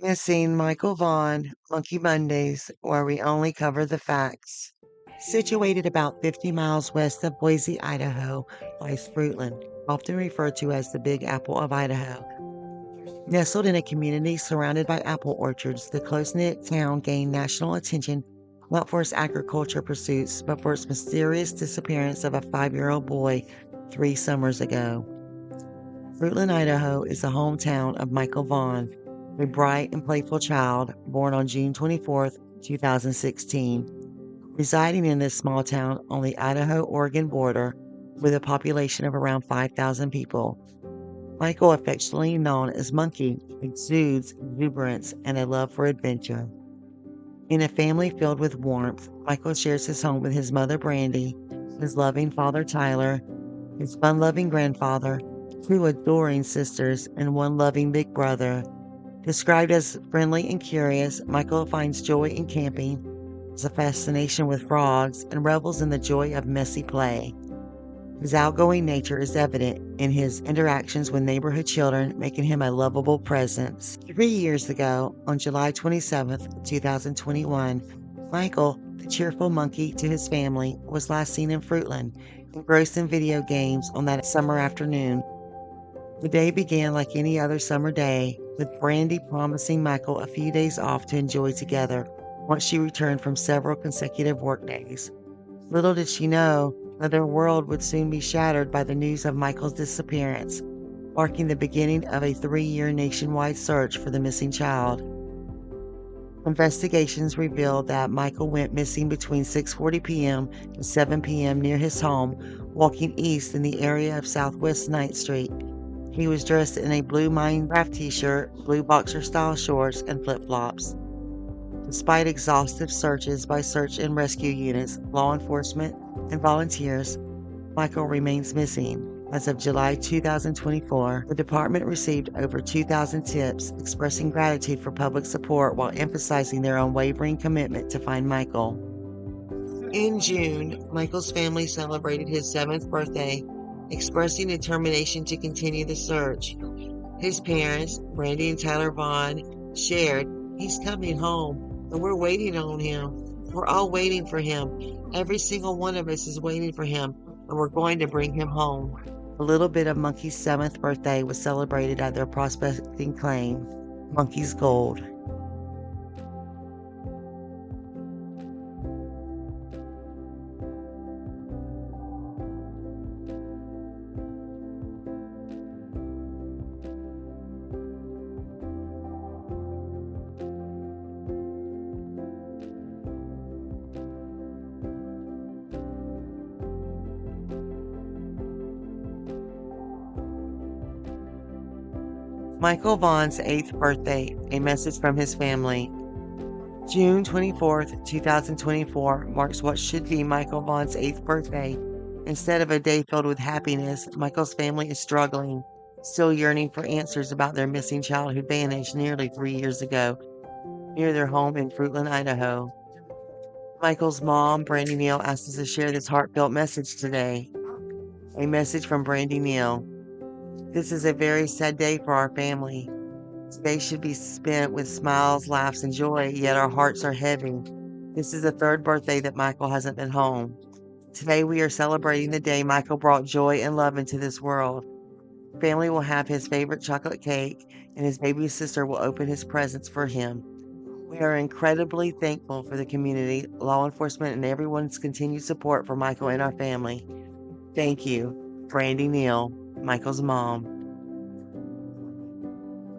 Missing Michael Vaughan, Monkey Mondays, where we only cover the facts. Situated about 50 miles west of Boise, Idaho, lies Fruitland, often referred to as the Big Apple of Idaho. Nestled in a community surrounded by apple orchards, the close-knit town gained national attention not for its agriculture pursuits, but for its mysterious disappearance of a 5-year-old boy 3 summers ago. Fruitland, Idaho is the hometown of Michael Vaughan, a bright and playful child born on June 24th, 2016. Residing in this small town on the Idaho-Oregon border with a population of around 5,000 people, Michael, affectionately known as Monkey, exudes exuberance and a love for adventure. In a family filled with warmth, Michael shares his home with his mother, Brandy, his loving father, Tyler, his fun-loving grandfather, 2 adoring sisters, and 1 loving big brother. Described as friendly and curious, Michael finds joy in camping, has a fascination with frogs, and revels in the joy of messy play. His outgoing nature is evident in his interactions with neighborhood children, making him a lovable presence. 3 years ago, on July 27th, 2021, Michael, the cheerful monkey to his family, was last seen in Fruitland, engrossed in video games on that summer afternoon. The day began like any other summer day, with Brandy promising Michael a few days off to enjoy together once she returned from several consecutive workdays. Little did she know that their world would soon be shattered by the news of Michael's disappearance, marking the beginning of a 3-year nationwide search for the missing child. Investigations revealed that Michael went missing between 6:40 p.m. and 7 p.m. near his home, walking east in the area of Southwest 9th Street. He was dressed in a blue Minecraft t-shirt, blue boxer-style shorts, and flip-flops. Despite exhaustive searches by search and rescue units, law enforcement, and volunteers, Michael remains missing. As of July 2024, the department received over 2,000 tips expressing gratitude for public support while emphasizing their unwavering commitment to find Michael. In June, Michael's family celebrated his 7th birthday, expressing determination to continue the search. His parents, Brandy and Tyler Vaughan, shared, "He's coming home, and we're waiting on him. We're all waiting for him. Every single one of us is waiting for him, and we're going to bring him home." A little bit of Monkey's 7th birthday was celebrated at their prospecting claim, Monkey's Gold. Michael Vaughan's 8th birthday, a message from his family. June 24th, 2024 marks what should be Michael Vaughan's 8th birthday. Instead of a day filled with happiness, Michael's family is struggling, still yearning for answers about their missing child who vanished nearly 3 years ago, near their home in Fruitland, Idaho. Michael's mom, Brandy Neal, asked us to share this heartfelt message today. A message from Brandy Neal. This is a very sad day for our family. Today should be spent with smiles, laughs, and joy, yet our hearts are heavy. This is the 3rd birthday that Michael hasn't been home. Today we are celebrating the day Michael brought joy and love into this world. Family will have his favorite chocolate cake, and his baby sister will open his presents for him. We are incredibly thankful for the community, law enforcement, and everyone's continued support for Michael and our family. Thank you, Brandy Neal, Michael's mom.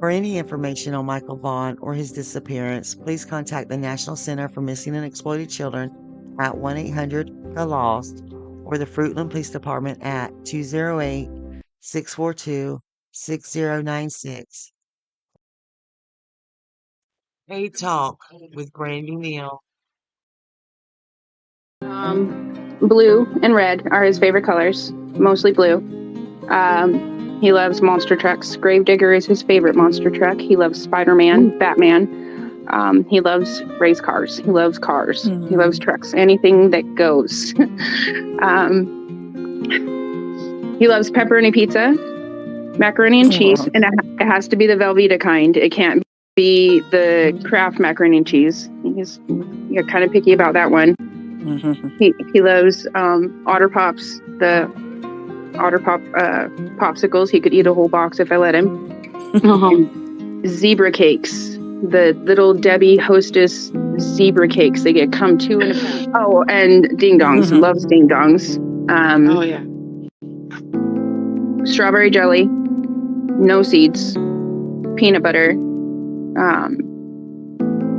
For any information on Michael Vaughan or his disappearance, please contact the National Center for Missing and Exploited Children at 1-800-THE-LOST or the Fruitland Police Department at 208-642-6096. A Talk with Brandy Neal. Blue and red are his favorite colors, mostly blue. He loves monster trucks. Gravedigger is his favorite monster truck. He loves Spider-Man, Batman. He loves race cars. He loves cars. He loves trucks. Anything that goes. He loves pepperoni pizza, macaroni and cheese, and it has to be the Velveeta kind. It can't the Kraft macaroni and cheese. He's kind of picky about that one. He loves Otter Pops, the Otter Pop popsicles. He could eat a whole box if I let him. Zebra cakes, the little Debbie Hostess zebra cakes. They come 2 in a pack. Oh, and ding dongs. Loves ding dongs. Oh yeah. Strawberry jelly, no seeds, peanut butter.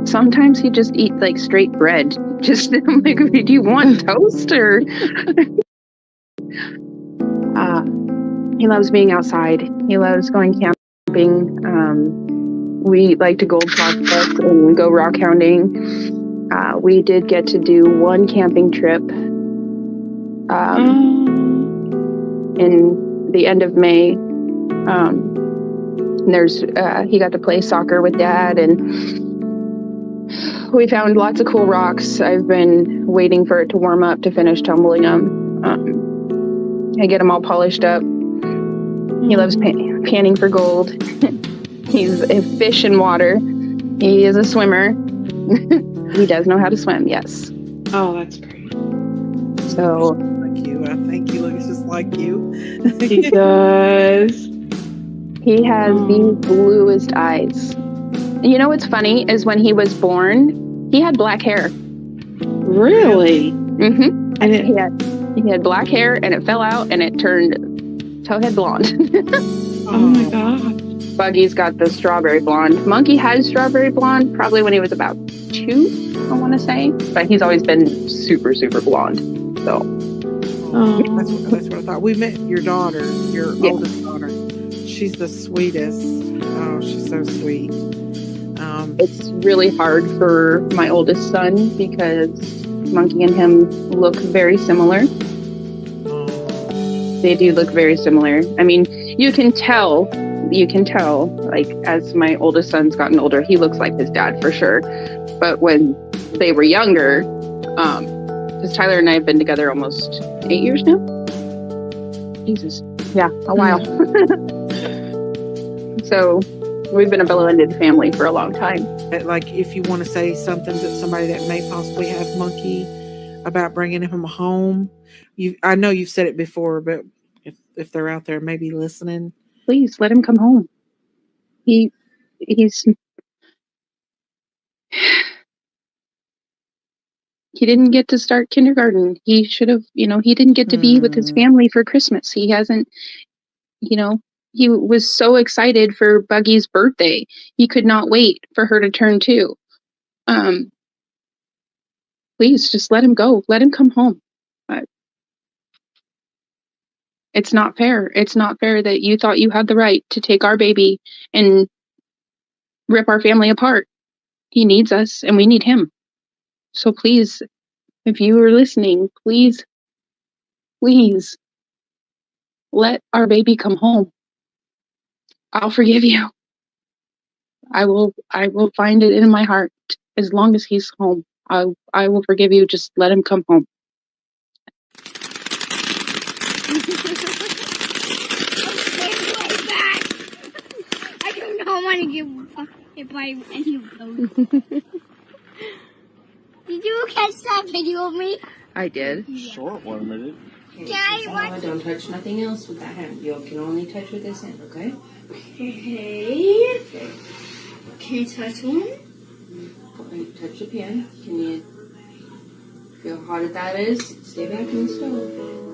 Sometimes he just eat like straight bread. Just I'm like, do you want toast or? He loves being outside. He loves going camping. We like to go prospect and go rock hounding. We did get to do one camping trip in the end of May. He got to play soccer with Dad, and we found lots of cool rocks. I've been waiting for it to warm up to finish tumbling them. I get them all polished up. He loves panning for gold. He's a fish in water. He is a swimmer. He does know how to swim, yes. Oh, that's great. So like you. I think he looks just like you. He does. he has the bluest eyes. You know what's funny is when he was born, he had black hair. Really? Mm-hmm. I didn't. He had black hair, and it fell out, and it turned towhead blonde. Oh my god. Buggy's got the strawberry blonde. Monkey had strawberry blonde probably when he was about 2, I want to say. But he's always been super, super blonde. So That's what I thought. We met your daughter, your oldest daughter. She's the sweetest. Oh, she's so sweet. It's really hard for my oldest son because Monkey and him look very similar. They do look very similar. I mean, you can tell, like, as my oldest son's gotten older, he looks like his dad for sure. But when they were younger, because Tyler and I have been together almost 8 years now. Jesus. Yeah, a while. So we've been a blended family for a long time. Like, if you want to say something to somebody that may possibly have Monkey about bringing him home, I know you've said it before, but if they're out there maybe listening, Please let him come home. He's he didn't get to start kindergarten. He should have, he didn't get to be with his family for Christmas. He hasn't, he was so excited for Buggy's birthday. He could not wait for her to turn 2. Please just let him go. Let him come home. It's not fair. It's not fair that you thought you had the right to take our baby and rip our family apart. He needs us and we need him. So please, if you are listening, please let our baby come home. I'll forgive you. I will find it in my heart as long as he's home. I will forgive you. Just let him come home. I do not want to get hit by any of those. Did you catch that video of me? I did. Short 1 minute. Daddy, what? Don't touch nothing else with that hand. You can only touch with this hand, okay? Okay. Can you touch one? Okay, touch the pan. Can you feel how hot that is? Stay back in the stove.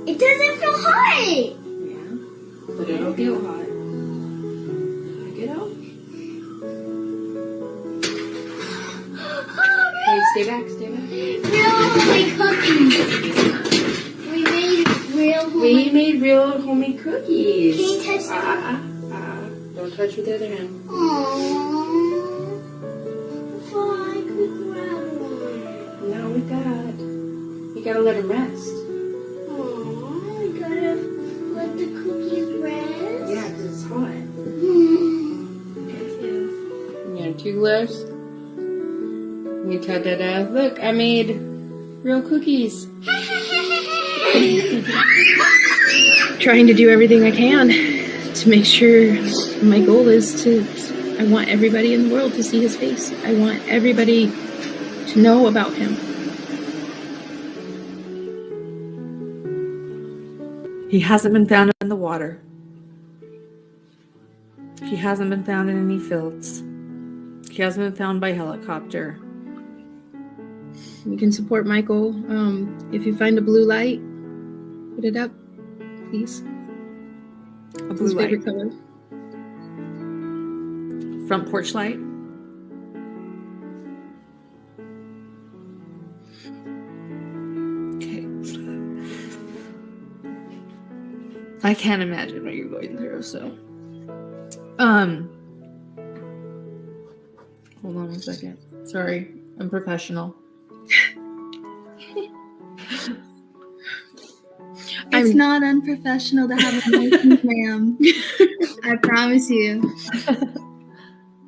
It doesn't feel hot. Yeah, but it'll get hot. Pick it up. Okay, stay back. Real homemade cookies. We made real homemade. We made real homemade cookies. Can you touch them? Don't touch with the other hand. Aww. If I could grab one. No, with that. You gotta let them rest. Aww, I gotta let the cookies rest. Yeah, because it's hot. You got 2 left. You ta-da-da. Look, I made real cookies. Trying to do everything I can to make sure my goal is to I want everybody in the world to see his face. I want everybody to know about him. He hasn't been found in the water. He hasn't been found in any fields. He hasn't been found by helicopter. You can support Michael. If you find a blue light, put it up, please. A blue His light. favorite color. Front porch light. Okay. I can't imagine what you're going through, so. Hold on 1 second. Sorry, I'm professional. It's not unprofessional to have emotions, ma'am. I promise you.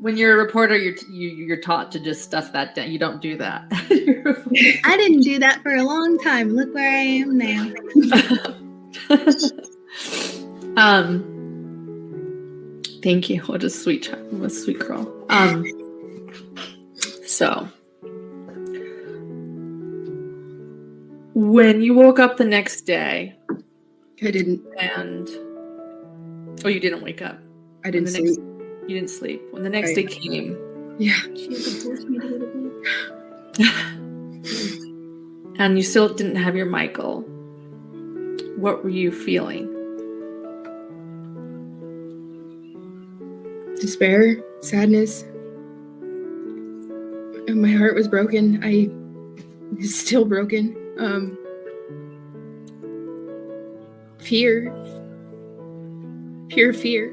When you're a reporter, you're taught to just stuff that down. You don't do that. I didn't do that for a long time. Look where I am now. Thank you. What a sweet child. What a sweet girl. So when you woke up the next day, I didn't. and you didn't wake up. I didn't When the sleep. You didn't sleep. When the next day came, Yeah. She had to force me to go to bed. and you still didn't have your Michael, what were you feeling? Despair, sadness. And my heart was broken. It's still broken. Fear. Pure fear.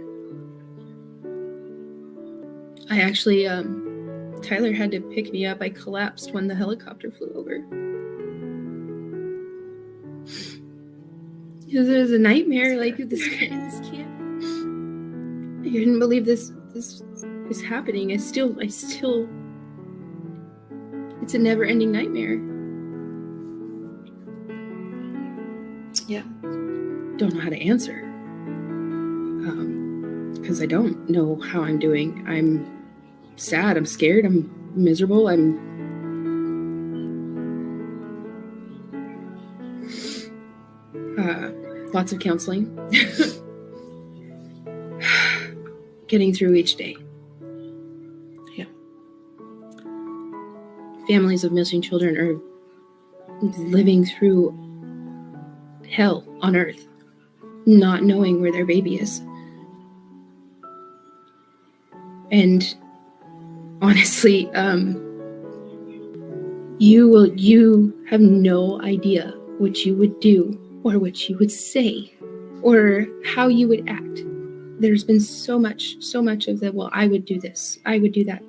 I actually, Tyler had to pick me up. I collapsed when the helicopter flew over. Because it was a nightmare. Like, this can't. I couldn't believe this is happening. I still. It's a never-ending nightmare. Yeah. Don't know how to answer. Because I don't know how I'm doing. I'm sad. I'm scared. I'm miserable. Lots of counseling. Getting through each day. Yeah. Families of missing children are living through hell on earth, not knowing where their baby is. And honestly, you have no idea what you would do or what you would say or how you would act. There's been so much of the, well, I would do this, I would do that.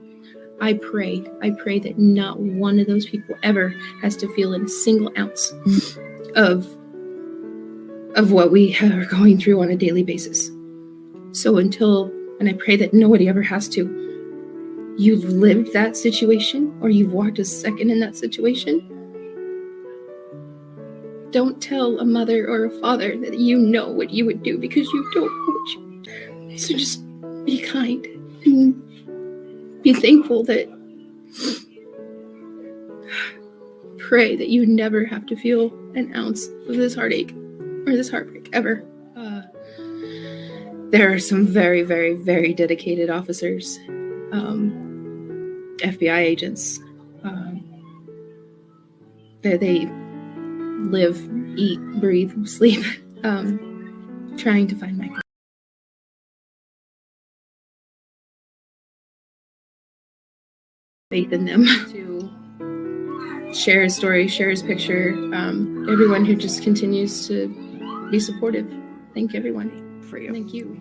I pray that not one of those people ever has to feel in a single ounce of what we are going through on a daily basis. So and I pray that nobody ever has to. You've lived that situation, or you've walked a second in that situation. Don't tell a mother or a father that you know what you would do, because you don't know what you would do. So just be kind and be thankful that. Pray that you never have to feel an ounce of this heartache or this heartbreak ever. There are some very, very, very dedicated officers, FBI agents. They live, eat, breathe, sleep, trying to find Michael. Faith in them to share his story, share his picture. Everyone who just continues to be supportive. Thank everyone. For you. Thank you.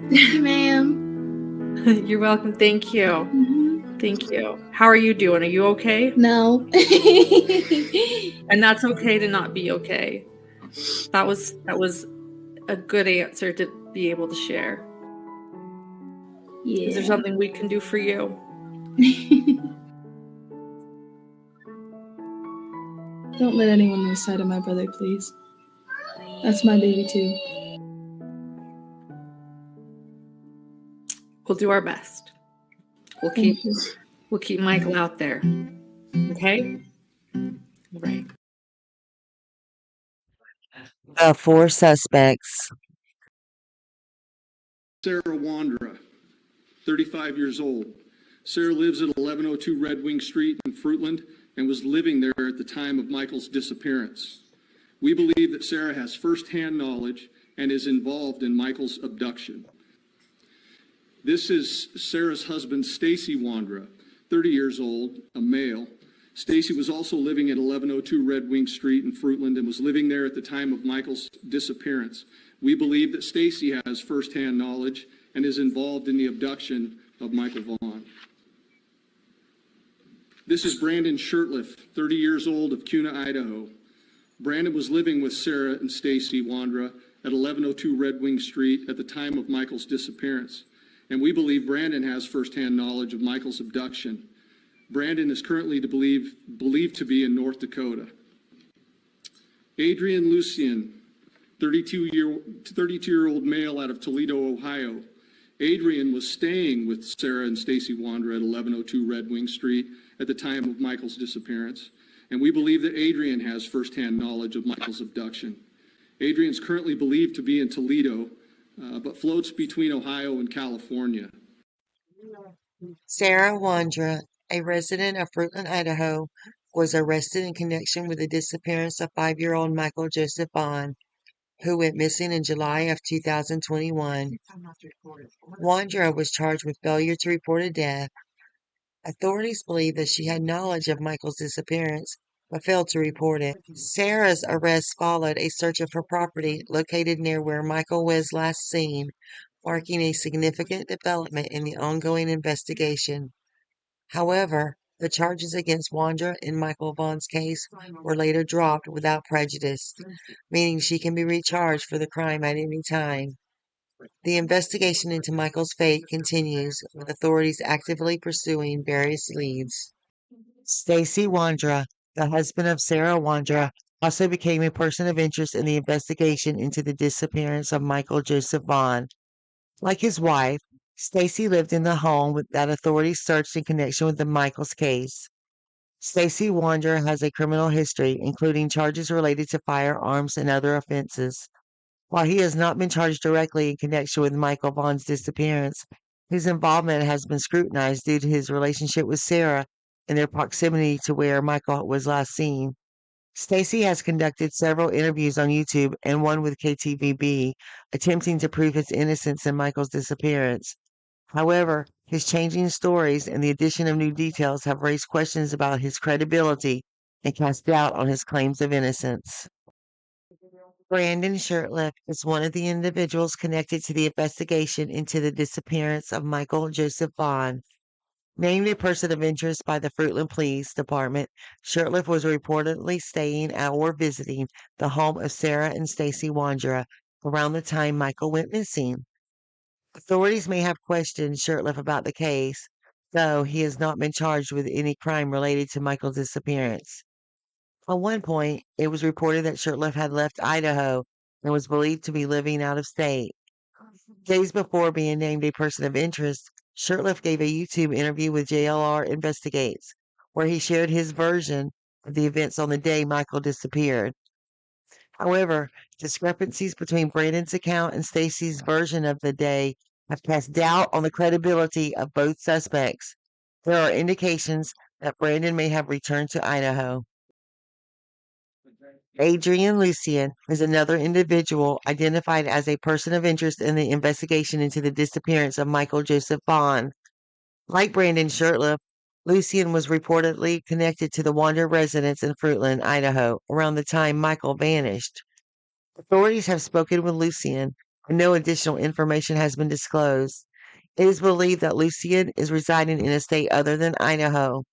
Thank you, ma'am. You're welcome. Thank you. Mm-hmm. Thank you. How are you doing? Are you okay? No. And that's okay to not be okay. That was a good answer to be able to share. Yeah. Is there something we can do for you? Don't let anyone lose sight of my brother, please. That's my baby too. We'll do our best. We'll keep Michael out there. Okay? All right. The four suspects. Sarah Wandra, 35 years old. Sarah lives at 1102 Red Wing Street in Fruitland and was living there at the time of Michael's disappearance. We believe that Sarah has firsthand knowledge and is involved in Michael's abduction. This is Sarah's husband, Stacy Wandra, 30 years old, a male. Stacy was also living at 1102 Red Wing Street in Fruitland and was living there at the time of Michael's disappearance. We believe that Stacy has firsthand knowledge and is involved in the abduction of Michael Vaughan. This is Brandon Shirtliff, 30 years old, of Kuna, Idaho. Brandon was living with Sarah and Stacy Wandra at 1102 Red Wing Street at the time of Michael's disappearance, and we believe Brandon has firsthand knowledge of Michael's abduction. Brandon is currently believed to be in North Dakota. Adrian Lucien, 32-year-old male out of Toledo, Ohio. Adrian was staying with Sarah and Stacy Wandra at 1102 Red Wing Street at the time of Michael's disappearance, and we believe that Adrian has firsthand knowledge of Michael's abduction. Adrian is currently believed to be in Toledo, but floats between Ohio and California. Sarah Wandra, a resident of Fruitland, Idaho, was arrested in connection with the disappearance of 5-year-old Michael Joseph Vaughan, who went missing in July of 2021. Wandra was charged with failure to report a death. Authorities believe that she had knowledge of Michael's disappearance, but failed to report it. Sarah's arrest followed a search of her property located near where Michael was last seen, marking a significant development in the ongoing investigation. However, the charges against Wandra in Michael Vaughan's case were later dropped without prejudice, meaning she can be recharged for the crime at any time. The investigation into Michael's fate continues, with authorities actively pursuing various leads. Stacy Wandra, the husband of Sarah Wandra, also became a person of interest in the investigation into the disappearance of Michael Joseph Vaughan. Like his wife, Stacy lived in the home that authorities searched in connection with the Michaels case. Stacy Wandra has a criminal history, including charges related to firearms and other offenses. While he has not been charged directly in connection with Michael Vaughan's disappearance, his involvement has been scrutinized due to his relationship with Sarah and their proximity to where Michael was last seen. Stacy has conducted several interviews on YouTube and one with KTVB, attempting to prove his innocence in Michael's disappearance. However, his changing stories and the addition of new details have raised questions about his credibility and cast doubt on his claims of innocence. Brandon Shirtliff is one of the individuals connected to the investigation into the disappearance of Michael Joseph Vaughan. Named a person of interest by the Fruitland Police Department, Shirtliff was reportedly staying at or visiting the home of Sarah and Stacy Wandra around the time Michael went missing. Authorities may have questioned Shirtliff about the case, though he has not been charged with any crime related to Michael's disappearance. At one point, it was reported that Shirtliff had left Idaho and was believed to be living out of state. Days before being named a person of interest, Shirtliff gave a YouTube interview with JLR Investigates, where he shared his version of the events on the day Michael disappeared. However, discrepancies between Brandon's account and Stacy's version of the day have cast doubt on the credibility of both suspects. There are indications that Brandon may have returned to Idaho. Adrian Lucien is another individual identified as a person of interest in the investigation into the disappearance of Michael Joseph Vaughan. Like Brandon Shirtliff, Lucien was reportedly connected to the Wander residence in Fruitland, Idaho, around the time Michael vanished. Authorities have spoken with Lucien, and no additional information has been disclosed. It is believed that Lucien is residing in a state other than Idaho.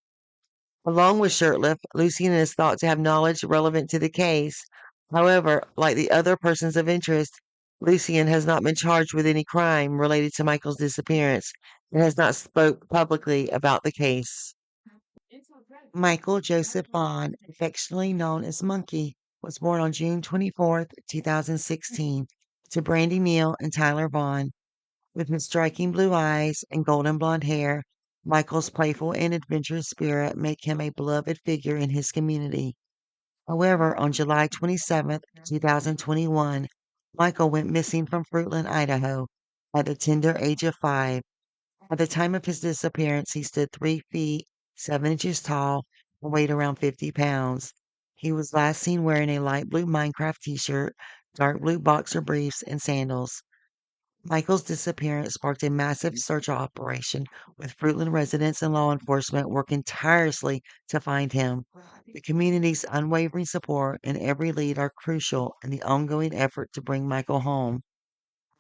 Along with Shirtliff, Lucien is thought to have knowledge relevant to the case. However, like the other persons of interest, Lucien has not been charged with any crime related to Michael's disappearance and has not spoke publicly about the case. Michael Joseph Vaughan, affectionately known as Monkey, was born on June 24, 2016, to Brandy Neal and Tyler Vaughan. With his striking blue eyes and golden blonde hair, Michael's playful and adventurous spirit make him a beloved figure in his community. However, on July 27th, 2021, Michael went missing from Fruitland, Idaho, at the tender age of 5. At the time of his disappearance, he stood 3 feet 7 inches tall and weighed around 50 pounds. He was last seen wearing a light blue Minecraft t shirt, dark blue boxer briefs, and sandals. Michael's disappearance sparked a massive search operation, with Fruitland residents and law enforcement working tirelessly to find him. The community's unwavering support and every lead are crucial in the ongoing effort to bring Michael home.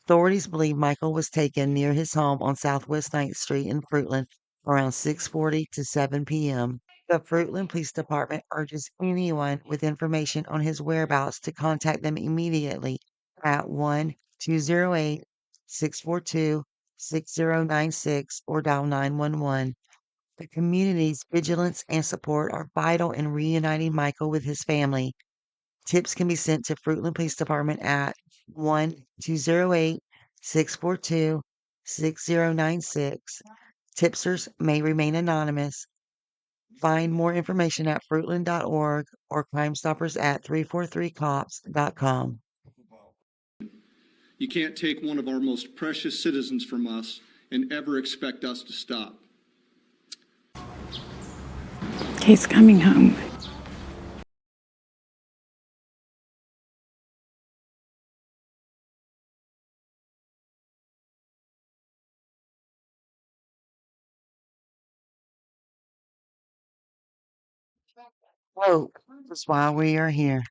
Authorities believe Michael was taken near his home on Southwest Ninth Street in Fruitland around 6:40 to 7 p.m. The Fruitland Police Department urges anyone with information on his whereabouts to contact them immediately at 1-208-642-6096 or dial 911. The community's vigilance and support are vital in reuniting Michael with his family. Tips can be sent to Fruitland Police Department at 1-208-642-6096. Tipsters may remain anonymous. Find more information at fruitland.org or Crimestoppers at 343cops.com. You can't take one of our most precious citizens from us and ever expect us to stop. He's coming home. Hope is why we are here.